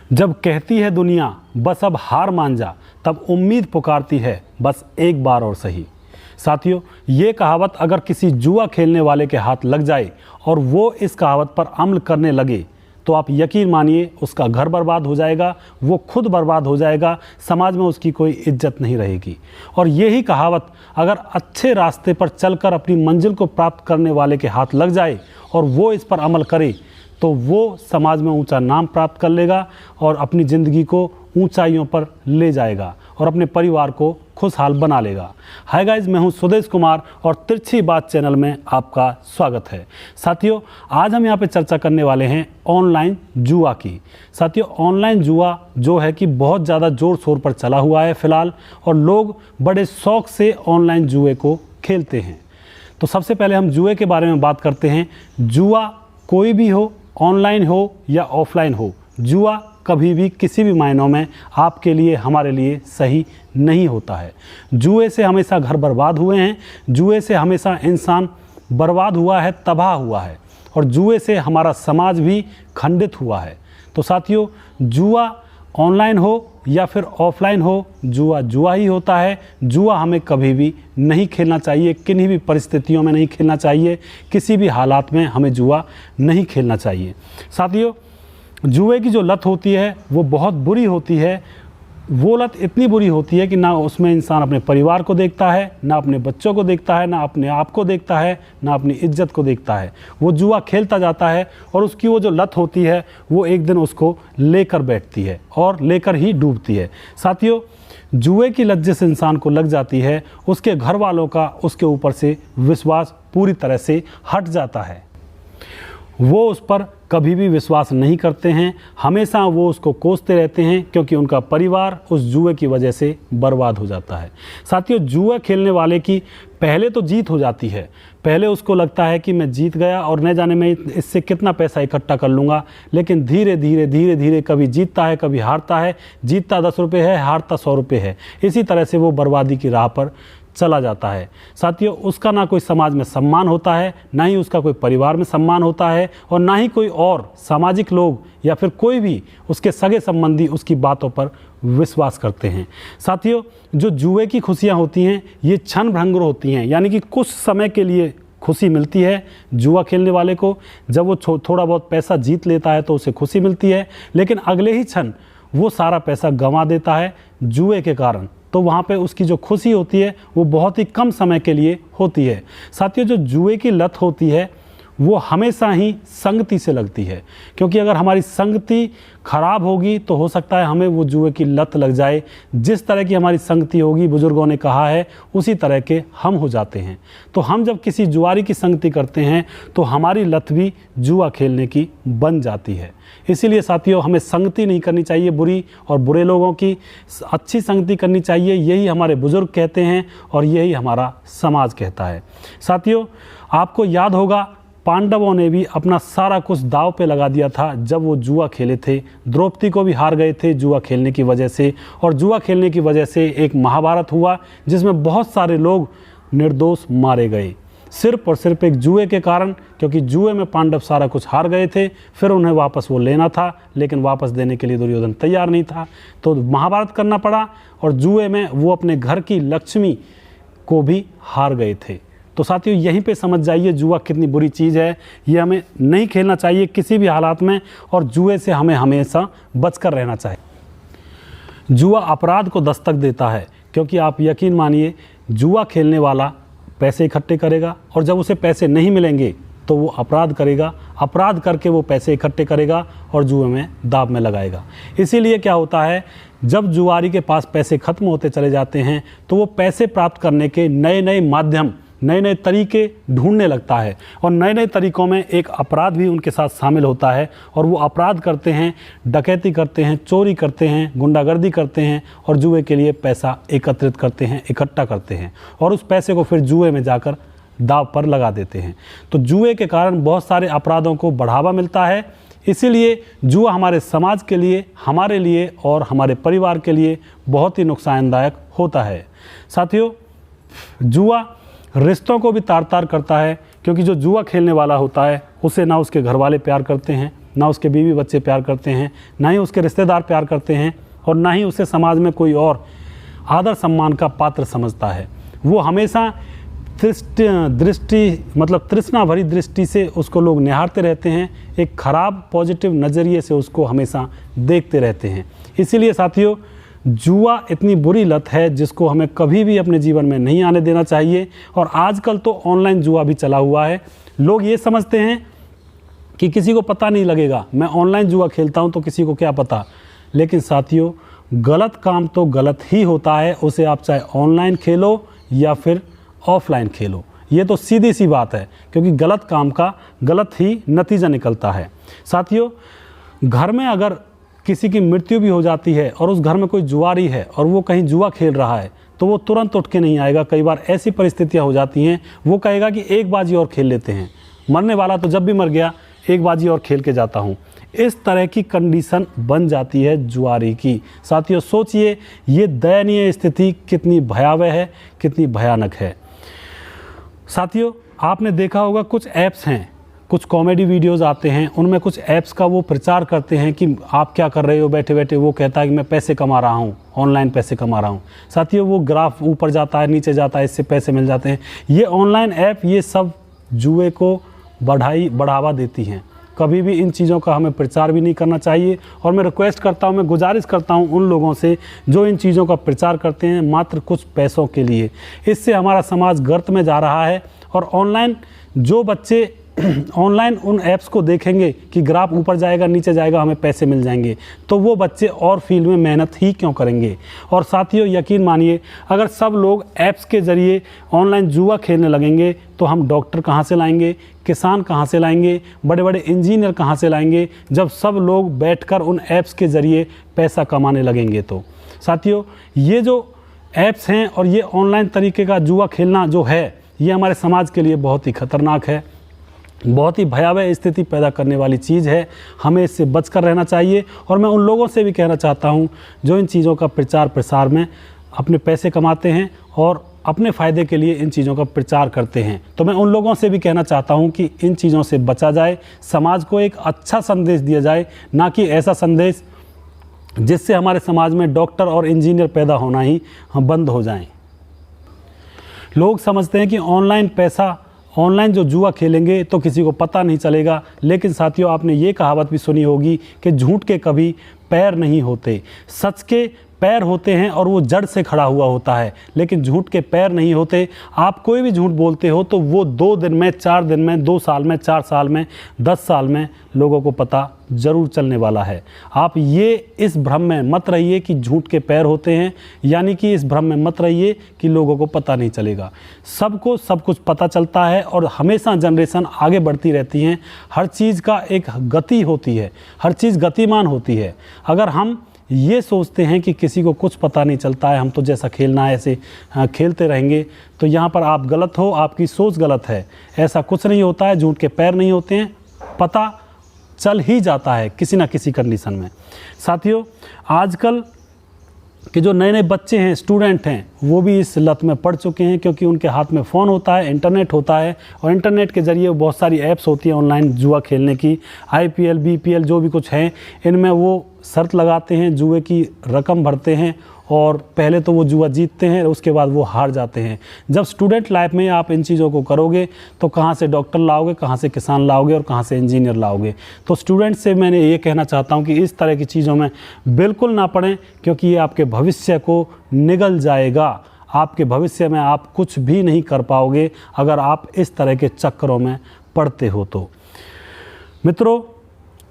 जब कहती है दुनिया बस अब हार मान जा, तब उम्मीद पुकारती है बस एक बार और सही। साथियों, ये कहावत अगर किसी जुआ खेलने वाले के हाथ लग जाए और वो इस कहावत पर अमल करने लगे तो आप यकीन मानिए उसका घर बर्बाद हो जाएगा, वो खुद बर्बाद हो जाएगा, समाज में उसकी कोई इज्जत नहीं रहेगी। और यही कहावत अगर अच्छे रास्ते पर चलकर अपनी मंजिल को प्राप्त करने वाले के हाथ लग जाए और वो इस पर अमल करे तो वो समाज में ऊंचा नाम प्राप्त कर लेगा और अपनी ज़िंदगी को ऊंचाइयों पर ले जाएगा और अपने परिवार को खुशहाल बना लेगा। हाय गाइस, मैं हूं सुदेश कुमार और तिरछी बात चैनल में आपका स्वागत है। साथियों, आज हम यहां पे चर्चा करने वाले हैं ऑनलाइन जुआ की। साथियों, ऑनलाइन जुआ जो है कि बहुत ज़्यादा ज़ोर शोर पर चला हुआ है फ़िलहाल, और लोग बड़े शौक़ से ऑनलाइन जुए को खेलते हैं। तो सबसे पहले हम जुए के बारे में बात करते हैं। जुआ कोई भी हो, ऑनलाइन हो या ऑफलाइन हो, जुआ कभी भी किसी भी मायनों में आपके लिए, हमारे लिए सही नहीं होता है। जुए से हमेशा घर बर्बाद हुए हैं, जुए से हमेशा इंसान बर्बाद हुआ है, तबाह हुआ है, और जुए से हमारा समाज भी खंडित हुआ है। तो साथियों, जुआ ऑनलाइन हो या फिर ऑफलाइन हो, जुआ जुआ ही होता है। जुआ हमें कभी भी नहीं खेलना चाहिए, किन्हीं भी परिस्थितियों में नहीं खेलना चाहिए, किसी भी हालात में हमें जुआ नहीं खेलना चाहिए। साथियों, जुए की जो लत होती है वो बहुत बुरी होती है। वो लत इतनी बुरी होती है कि ना उसमें इंसान अपने परिवार को देखता है, ना अपने बच्चों को देखता है, ना अपने आप को देखता है, ना अपनी इज्जत को देखता है। वो जुआ खेलता जाता है और उसकी वो जो लत होती है वो एक दिन उसको लेकर बैठती है और लेकर ही डूबती है। साथियों, जुए की लत जिस इंसान को लग जाती है, उसके घर वालों का उसके ऊपर से विश्वास पूरी तरह से हट जाता है। वो उस पर कभी भी विश्वास नहीं करते हैं, हमेशा वो उसको कोसते रहते हैं, क्योंकि उनका परिवार उस जुए की वजह से बर्बाद हो जाता है। साथियों, जुआ खेलने वाले की पहले तो जीत हो जाती है, पहले उसको लगता है कि मैं जीत गया और न जाने मैं इससे कितना पैसा इकट्ठा कर लूँगा, लेकिन धीरे धीरे कभी जीतता है, कभी हारता है। जीतता 10 रुपये है, हारता 100 रुपये है। इसी तरह से वो बर्बादी की राह पर चला जाता है। साथियों, उसका ना कोई समाज में सम्मान होता है, ना ही उसका कोई परिवार में सम्मान होता है, और ना ही कोई और सामाजिक लोग या फिर कोई भी उसके सगे संबंधी उसकी बातों पर विश्वास करते हैं। साथियों, जो जुए की खुशियां होती हैं ये क्षण भंगुर होती हैं, यानी कि कुछ समय के लिए खुशी मिलती है जुआ खेलने वाले को। जब वो थोड़ा बहुत पैसा जीत लेता है तो उसे खुशी मिलती है, लेकिन अगले ही क्षण वो सारा पैसा गंवा देता है जुए के कारण। तो वहाँ पे उसकी जो खुशी होती है वो बहुत ही कम समय के लिए होती है। साथियों, जो जुए की लत होती है वो हमेशा ही संगति से लगती है, क्योंकि अगर हमारी संगति खराब होगी तो हो सकता है हमें वो जुए की लत लग जाए। जिस तरह की हमारी संगति होगी, बुजुर्गों ने कहा है, उसी तरह के हम हो जाते हैं। तो हम जब किसी जुआरी की संगति करते हैं तो हमारी लत भी जुआ खेलने की बन जाती है। इसीलिए साथियों, हमें संगति नहीं करनी चाहिए बुरी और बुरे लोगों की, अच्छी संगति करनी चाहिए। यही हमारे बुजुर्ग कहते हैं और यही हमारा समाज कहता है। साथियों, आपको याद होगा पांडवों ने भी अपना सारा कुछ दांव पे लगा दिया था जब वो जुआ खेले थे। द्रौपदी को भी हार गए थे जुआ खेलने की वजह से, और जुआ खेलने की वजह से एक महाभारत हुआ जिसमें बहुत सारे लोग निर्दोष मारे गए, सिर्फ और सिर्फ एक जुए के कारण। क्योंकि जुए में पांडव सारा कुछ हार गए थे, फिर उन्हें वापस वो लेना था, लेकिन वापस देने के लिए दुर्योधन तैयार नहीं था, तो महाभारत करना पड़ा, और जुए में वो अपने घर की लक्ष्मी को भी हार गए थे। तो साथियों, यहीं पे समझ जाइए जुआ कितनी बुरी चीज़ है। ये हमें नहीं खेलना चाहिए किसी भी हालात में, और जुए से हमें हमेशा बचकर रहना चाहिए। जुआ अपराध को दस्तक देता है, क्योंकि आप यकीन मानिए जुआ खेलने वाला पैसे इकट्ठे करेगा, और जब उसे पैसे नहीं मिलेंगे तो वो अपराध करेगा, अपराध करके वो पैसे इकट्ठे करेगा और जुए में दांव में लगाएगा। इसीलिए क्या होता है, जब जुआरी के पास पैसे खत्म होते चले जाते हैं तो वो पैसे प्राप्त करने के नए नए माध्यम, नए नए तरीके ढूंढने लगता है, और नए नए तरीक़ों में एक अपराध भी उनके साथ शामिल होता है, और वो अपराध करते हैं, डकैती करते हैं, चोरी करते हैं, गुंडागर्दी करते हैं, और जुए के लिए पैसा एकत्रित करते हैं, इकट्ठा करते हैं, और उस पैसे को फिर जुए में जाकर दांव पर लगा देते हैं। तो जुए के कारण बहुत सारे अपराधों को बढ़ावा मिलता है। इसीलिए जुआ हमारे समाज के लिए, हमारे लिए और हमारे परिवार के लिए बहुत ही नुकसानदायक होता है। साथियों, जुआ रिश्तों को भी तार तार करता है, क्योंकि जो जुआ खेलने वाला होता है उसे ना उसके घर वाले प्यार करते हैं, ना उसके बीवी बच्चे प्यार करते हैं, ना ही उसके रिश्तेदार प्यार करते हैं, और ना ही उसे समाज में कोई और आदर सम्मान का पात्र समझता है। वो हमेशा तृष्णा भरी दृष्टि से उसको लोग निहारते रहते हैं, एक खराब पॉजिटिव नज़रिए से उसको हमेशा देखते रहते हैं। इसीलिए साथियों, जुआ इतनी बुरी लत है जिसको हमें कभी भी अपने जीवन में नहीं आने देना चाहिए। और आजकल तो ऑनलाइन जुआ भी चला हुआ है। लोग ये समझते हैं कि किसी को पता नहीं लगेगा, मैं ऑनलाइन जुआ खेलता हूँ तो किसी को क्या पता। लेकिन साथियों, गलत काम तो गलत ही होता है, उसे आप चाहे ऑनलाइन खेलो या फिर ऑफलाइन खेलो। ये तो सीधी सी बात है, क्योंकि गलत काम का गलत ही नतीजा निकलता है। साथियों, घर में अगर किसी की मृत्यु भी हो जाती है और उस घर में कोई जुआरी है और वो कहीं जुआ खेल रहा है, तो वो तुरंत उठ के नहीं आएगा। कई बार ऐसी परिस्थितियां हो जाती हैं, वो कहेगा कि एक बाजी और खेल लेते हैं, मरने वाला तो जब भी मर गया, एक बाजी और खेल के जाता हूँ। इस तरह की कंडीशन बन जाती है जुआरी की। साथियों, सोचिए ये दयनीय स्थिति कितनी भयावह है, कितनी भयानक है। साथियों, आपने देखा होगा कुछ ऐप्स हैं, कुछ कॉमेडी वीडियोस आते हैं, उनमें कुछ ऐप्स का वो प्रचार करते हैं कि आप क्या कर रहे हो बैठे बैठे। वो कहता है कि मैं पैसे कमा रहा हूँ, ऑनलाइन पैसे कमा रहा हूँ। साथियों, वो ग्राफ ऊपर जाता है, नीचे जाता है, इससे पैसे मिल जाते हैं। ये ऑनलाइन ऐप ये सब जुए को बढ़ावा देती हैं। कभी भी इन चीज़ों का हमें प्रचार भी नहीं करना चाहिए। और मैं रिक्वेस्ट करता हूँ, मैं गुजारिश करता हूँ उन लोगों से जो इन चीज़ों का प्रचार करते हैं मात्र कुछ पैसों के लिए। इससे हमारा समाज गर्त में जा रहा है। और ऑनलाइन जो बच्चे ऑनलाइन उन ऐप्स को देखेंगे कि ग्राफ ऊपर जाएगा नीचे जाएगा हमें पैसे मिल जाएंगे, तो वो बच्चे और फील्ड में मेहनत ही क्यों करेंगे। और साथियों, यकीन मानिए, अगर सब लोग ऐप्स के ज़रिए ऑनलाइन जुआ खेलने लगेंगे तो हम डॉक्टर कहाँ से लाएंगे, किसान कहाँ से लाएंगे, बड़े बड़े इंजीनियर कहाँ से लाएंगे, जब सब लोग बैठकर उन ऐप्स के ज़रिए पैसा कमाने लगेंगे। तो साथियों, ये जो ऐप्स हैं और ये ऑनलाइन तरीके का जुआ खेलना जो है, ये हमारे समाज के लिए बहुत ही खतरनाक है, बहुत ही भयावह स्थिति पैदा करने वाली चीज़ है। हमें इससे बचकर रहना चाहिए। और मैं उन लोगों से भी कहना चाहता हूं जो इन चीज़ों का प्रचार प्रसार में अपने पैसे कमाते हैं और अपने फ़ायदे के लिए इन चीज़ों का प्रचार करते हैं, तो मैं उन लोगों से भी कहना चाहता हूं कि इन चीज़ों से बचा जाए, समाज को एक अच्छा संदेश दिया जाए, ना कि ऐसा संदेश जिससे हमारे समाज में डॉक्टर और इंजीनियर पैदा होना ही बंद हो जाएं। लोग समझते हैं कि ऑनलाइन जो जुआ खेलेंगे तो किसी को पता नहीं चलेगा। लेकिन साथियों, आपने ये कहावत भी सुनी होगी कि झूठ के कभी पैर नहीं होते, सच के पैर होते हैं और वो जड़ से खड़ा हुआ होता है, लेकिन झूठ के पैर नहीं होते। आप कोई भी झूठ बोलते हो तो वो 2 दिन में, 4 दिन में, 2 साल में, 4 साल में, 10 साल में लोगों को पता ज़रूर चलने वाला है। आप ये इस भ्रम में मत रहिए कि झूठ के पैर होते हैं, यानी कि इस भ्रम में मत रहिए कि लोगों को पता नहीं चलेगा। सबको सब कुछ पता चलता है और हमेशा जनरेशन आगे बढ़ती रहती हैं। हर चीज़ का एक गति होती है, हर चीज़ गतिमान होती है। अगर हम ये सोचते हैं कि किसी को कुछ पता नहीं चलता है, हम तो जैसा खेलना है ऐसे खेलते रहेंगे, तो यहाँ पर आप गलत हो, आपकी सोच गलत है। ऐसा कुछ नहीं होता है, झूठ के पैर नहीं होते हैं, पता चल ही जाता है किसी ना किसी कंडीशन में। साथियों, आजकल के जो नए नए बच्चे हैं, स्टूडेंट हैं, वो भी इस लत में पड़ चुके हैं, क्योंकि उनके हाथ में फ़ोन होता है, इंटरनेट होता है, और इंटरनेट के ज़रिए बहुत सारी ऐप्स होती हैं ऑनलाइन जुआ खेलने की। IPL, BPL जो भी कुछ हैं, इनमें वो शर्त लगाते हैं, जुए की रकम भरते हैं और पहले तो वो जुआ जीतते हैं, उसके बाद वो हार जाते हैं। जब स्टूडेंट लाइफ में आप इन चीज़ों को करोगे तो कहाँ से डॉक्टर लाओगे, कहाँ से किसान लाओगे और कहाँ से इंजीनियर लाओगे। तो स्टूडेंट से मैंने ये कहना चाहता हूँ कि इस तरह की चीज़ों में बिल्कुल ना पड़ें, क्योंकि ये आपके भविष्य को निगल जाएगा। आपके भविष्य में आप कुछ भी नहीं कर पाओगे अगर आप इस तरह के चक्करों में पड़ते हो। तो मित्रों,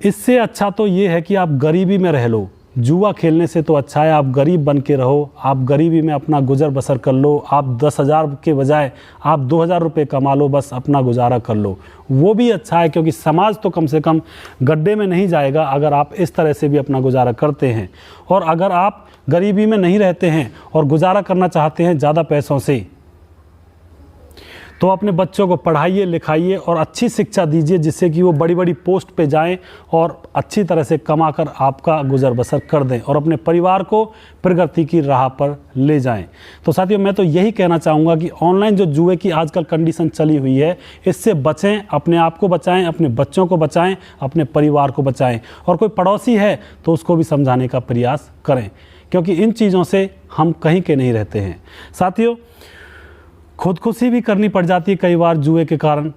इससे अच्छा तो ये है कि आप गरीबी में रह लो। जुआ खेलने से तो अच्छा है आप गरीब बन के रहो, आप गरीबी में अपना गुजर बसर कर लो। आप 10,000 के बजाय आप 2,000 रुपये कमा लो, बस अपना गुजारा कर लो, वो भी अच्छा है, क्योंकि समाज तो कम से कम गड्ढे में नहीं जाएगा अगर आप इस तरह से भी अपना गुजारा करते हैं। और अगर आप गरीबी में नहीं रहते हैं और गुजारा करना चाहते हैं ज़्यादा पैसों से, तो अपने बच्चों को पढ़ाइए लिखाइए और अच्छी शिक्षा दीजिए, जिससे कि वो बड़ी बड़ी पोस्ट पे जाएं और अच्छी तरह से कमा कर आपका गुजर बसर कर दें और अपने परिवार को प्रगति की राह पर ले जाएं। तो साथियों, मैं तो यही कहना चाहूँगा कि ऑनलाइन जो जुए की आजकल कंडीशन चली हुई है, इससे बचें, अपने आप को बचाएं, अपने बच्चों को बचाएं, अपने परिवार को बचाएं, और कोई पड़ोसी है तो उसको भी समझाने का प्रयास करें, क्योंकि इन चीज़ों से हम कहीं के नहीं रहते हैं। साथियों, खुदकुशी भी करनी पड़ जाती है कई बार जुए के कारण।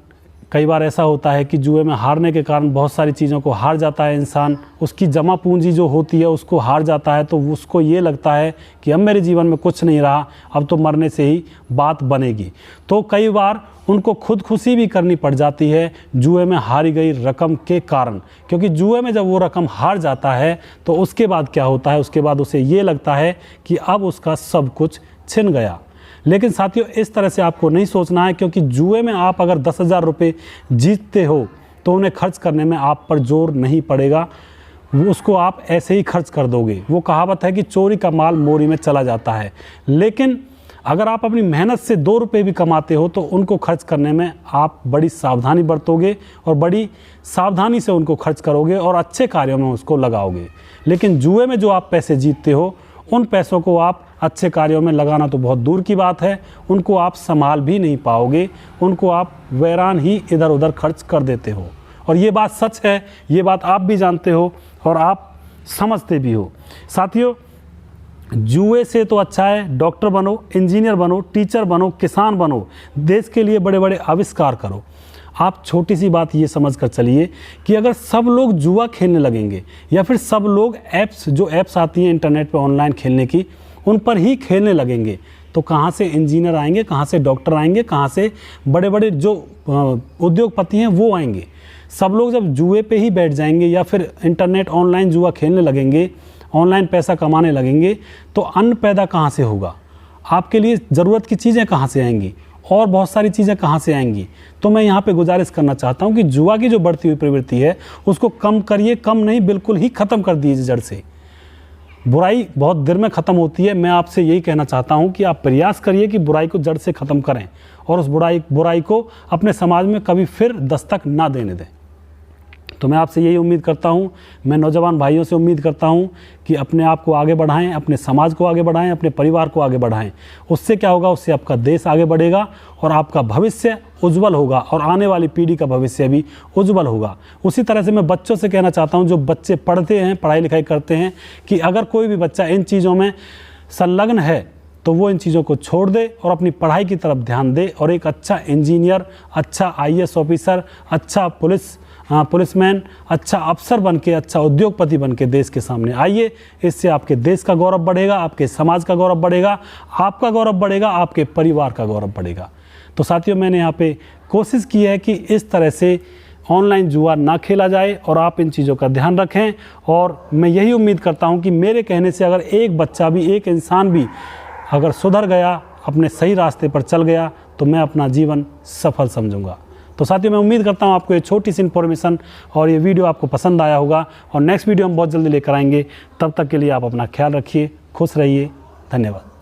कई बार ऐसा होता है कि जुए में हारने के कारण बहुत सारी चीज़ों को हार जाता है इंसान, उसकी जमा पूंजी जो होती है उसको हार जाता है, तो उसको ये लगता है कि अब मेरे जीवन में कुछ नहीं रहा, अब तो मरने से ही बात बनेगी। तो कई बार उनको खुदकुशी भी करनी पड़ जाती है जुए में हारी गई रकम के कारण, क्योंकि जुए में जब वो रकम हार जाता है तो उसके बाद क्या होता है, उसके बाद उसे ये लगता है कि अब उसका सब कुछ छिन गया। लेकिन साथियों, इस तरह से आपको नहीं सोचना है, क्योंकि जुए में आप अगर 10,000 रुपये जीतते हो तो उन्हें खर्च करने में आप पर जोर नहीं पड़ेगा, वो उसको आप ऐसे ही खर्च कर दोगे। वो कहावत है कि चोरी का माल मोरी में चला जाता है। लेकिन अगर आप अपनी मेहनत से 2 रुपये भी कमाते हो तो उनको खर्च करने में आप बड़ी सावधानी बरतोगे और बड़ी सावधानी से उनको खर्च करोगे और अच्छे कार्यों में उसको लगाओगे। लेकिन जुए में जो आप पैसे जीतते हो, उन पैसों को आप अच्छे कार्यों में लगाना तो बहुत दूर की बात है, उनको आप संभाल भी नहीं पाओगे, उनको आप वैरान ही इधर उधर खर्च कर देते हो। और ये बात सच है, ये बात आप भी जानते हो और आप समझते भी हो। साथियों, जुए से तो अच्छा है डॉक्टर बनो, इंजीनियर बनो, टीचर बनो, किसान बनो, देश के लिए बड़े बड़े आविष्कार करो। आप छोटी सी बात ये समझ कर चलिए कि अगर सब लोग जुआ खेलने लगेंगे या फिर सब लोग जो ऐप्स आती हैं इंटरनेट पे ऑनलाइन खेलने की, उन पर ही खेलने लगेंगे, तो कहाँ से इंजीनियर आएंगे, कहाँ से डॉक्टर आएंगे, कहाँ से बड़े बड़े जो उद्योगपति हैं वो आएंगे। सब लोग जब जुए पे ही बैठ जाएंगे या फिर इंटरनेट ऑनलाइन जुआ खेलने लगेंगे, ऑनलाइन पैसा कमाने लगेंगे, तो अन्न पैदा कहाँ से होगा, आपके लिए ज़रूरत की चीज़ें कहाँ से आएंगी और बहुत सारी चीज़ें कहाँ से आएंगी। तो मैं यहाँ पे गुजारिश करना चाहता हूँ कि जुआ की जो बढ़ती हुई प्रवृत्ति है उसको कम करिए, कम नहीं बिल्कुल ही ख़त्म कर दीजिए जड़ से। बुराई बहुत देर में ख़त्म होती है। मैं आपसे यही कहना चाहता हूँ कि आप प्रयास करिए कि बुराई को जड़ से ख़त्म करें और उस बुराई को अपने समाज में कभी फिर दस्तक ना देने दें। तो मैं आपसे यही उम्मीद करता हूँ, मैं नौजवान भाइयों से उम्मीद करता हूँ कि अपने आप को आगे बढ़ाएं, अपने समाज को आगे बढ़ाएं, अपने परिवार को आगे बढ़ाएं। उससे क्या होगा, उससे आपका देश आगे बढ़ेगा और आपका भविष्य उज्जवल होगा और आने वाली पीढ़ी का भविष्य भी उज्जवल होगा। उसी तरह से मैं बच्चों से कहना चाहता हूँ, जो बच्चे पढ़ते हैं, पढ़ाई लिखाई करते हैं, कि अगर कोई भी बच्चा इन चीज़ों में संलग्न है तो वो इन चीज़ों को छोड़ दे और अपनी पढ़ाई की तरफ ध्यान दे और एक अच्छा इंजीनियर, अच्छा IAS ऑफिसर, अच्छा पुलिसमैन, अच्छा अफसर बन के, अच्छा उद्योगपति बन के देश के सामने आइए। इससे आपके देश का गौरव बढ़ेगा, आपके समाज का गौरव बढ़ेगा, आपका गौरव बढ़ेगा, आपके परिवार का गौरव बढ़ेगा। तो साथियों, मैंने यहाँ पे कोशिश की है कि इस तरह से ऑनलाइन जुआ ना खेला जाए और आप इन चीज़ों का ध्यान रखें। और मैं यही उम्मीद करता हूँ कि मेरे कहने से अगर एक बच्चा भी, एक इंसान भी अगर सुधर गया, अपने सही रास्ते पर चल गया, तो मैं अपना जीवन सफल समझूंगा। तो साथियों, मैं उम्मीद करता हूँ आपको ये छोटी सी इन्फॉर्मेशन और ये वीडियो आपको पसंद आया होगा और नेक्स्ट वीडियो हम बहुत जल्दी लेकर आएंगे। तब तक के लिए आप अपना ख्याल रखिए, खुश रहिए, धन्यवाद।